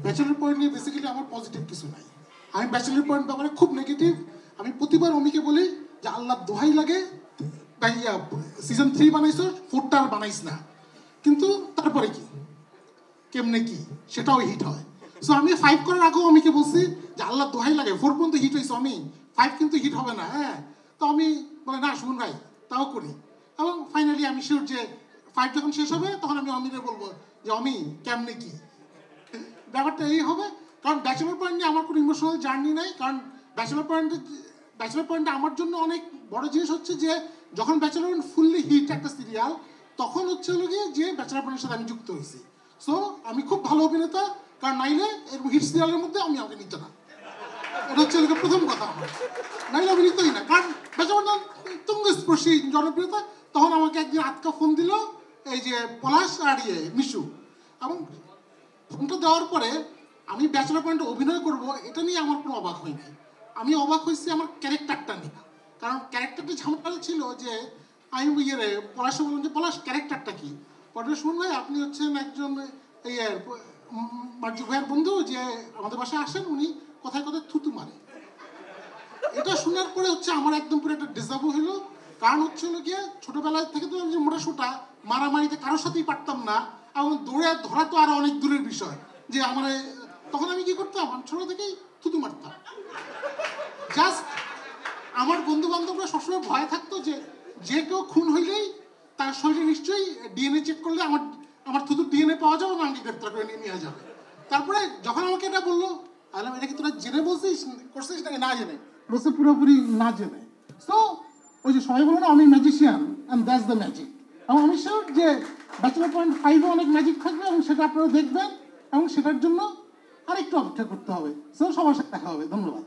Bachelor point নিয়ে basically আমার positive কিছু নাই। আমি ব্যাচেলর পয়েন্ট ব্যাপারে খুব নেগেটিভ। আমি প্রতিবার অমিকে বলি যে আল্লাহ দোহাই লাগে, সিজন 3 বানাইছো, 4টা আর বানাইস না। কিন্তু তারপরে কি, কেমনে কি সেটাও হিট হয়। সো আমি 5 করার আগেও অমিকে বলছি যে আল্লাহ দোহাই লাগে 4 পর্যন্ত হিট হয়েছে, আমি 5 কিন্তু হিট হবে না। হ্যাঁ, তো আমি বলে না শুনুন ভাই তাও করি। এবং ফাইনালি আমি শিওর যে 5 যখন শেষ হবে তখন আমি অমিরে বলবো যে অমি কেমনে কি, ব্যাপারটা এই হবে। কারণ ব্যাচেলর পয়েন্ট নিয়ে আমার কোনো ইমোশনাল জার্নি নাই। কারণ ব্যাচেলর পয়েন্টে আমার জন্য অনেক বড় জিনিস হচ্ছে যে যখন ব্যাচেলর পয়েন্ট ফুললি হিট একটা সিরিয়াল, তখন হচ্ছে হলো গিয়ে যে ব্যাচেলর পয়েন্টের সাথে আমি যুক্ত হয়েছি। সো আমি খুব ভালো অভিনেতা, কারণ নাইলে এরকম হিট সিরিয়ালের মধ্যে আমি আমাকে নিত না। এটা হচ্ছে প্রথম কথা আমার, নাইলে আমি নিতই না। কারণ ব্যাচেলর তুঙ্গস্পর্শী জনপ্রিয়তা। তখন আমাকে একদিন আটকা ফোন দিল এই যে পলাশ আর মিশু, এবং ফোনটা দেওয়ার পরে আমি ব্যাচেলর পয়েন্টে অভিনয় করব এটা নিয়ে আমার কোনো অবাক হয়নি। আমি অবাক হয়েছি আমার ক্যারেক্টারটা নিয়ে। কারণ ক্যারেক্টারটা ঝামেলা ছিল যে আমি পলাশে বললাম যে পলাশ ক্যারেক্টারটা কি। পরে শুনুন ভাই আপনি হচ্ছেন একজন এই মার্জু ভাইয়ের বন্ধু যে আমাদের বাসায় আসেন, উনি কোথায় কোথায় থুতু মারে। এটা শোনার পরে হচ্ছে আমার একদম পুরো একটা ডিজার্ভ হলো। কারণ হচ্ছে হলো গিয়ে ছোটবেলায় থেকে তো আমি যে মোটা সোটা মারামারিতে কারোর সাথেই পারতাম না, এবং দৌড়ে ধরা তো আরো অনেক দূরের বিষয়। যে আমার তখন আমি কি করতাম, আমি ছোট থেকেই থুতু মারতাম। জাস্ট আমার বন্ধু বান্ধবরা সবসময় ভয় থাকতো যে যে কেউ খুন হইলেই তার শরীরে নিশ্চয়ই ডিএনএ চেক করলে আমার থুতুর ডিএনএ পাওয়া যাবে, আমাকে গ্রেপ্তার করে নিয়ে নেওয়া যাবে। তারপরে যখন আমাকে এটা বললো, আলাম এটা কি তোরা জেনে বলছিস করছিস নাকি না জেনে, বলছে পুরোপুরি না জেনে। সো ওই যে সবাই বলো না আমি magician, and that's the magic. এবং আমি শিওর যে ব্যাচেলর পয়েন্ট 5-এ অনেক ম্যাজিক থাকবে, এবং সেটা আপনারা দেখবেন, এবং সেটার জন্য আরেকটু অপেক্ষা করতে হবে। সো সবার সাথে দেখা হবে। ধন্যবাদ।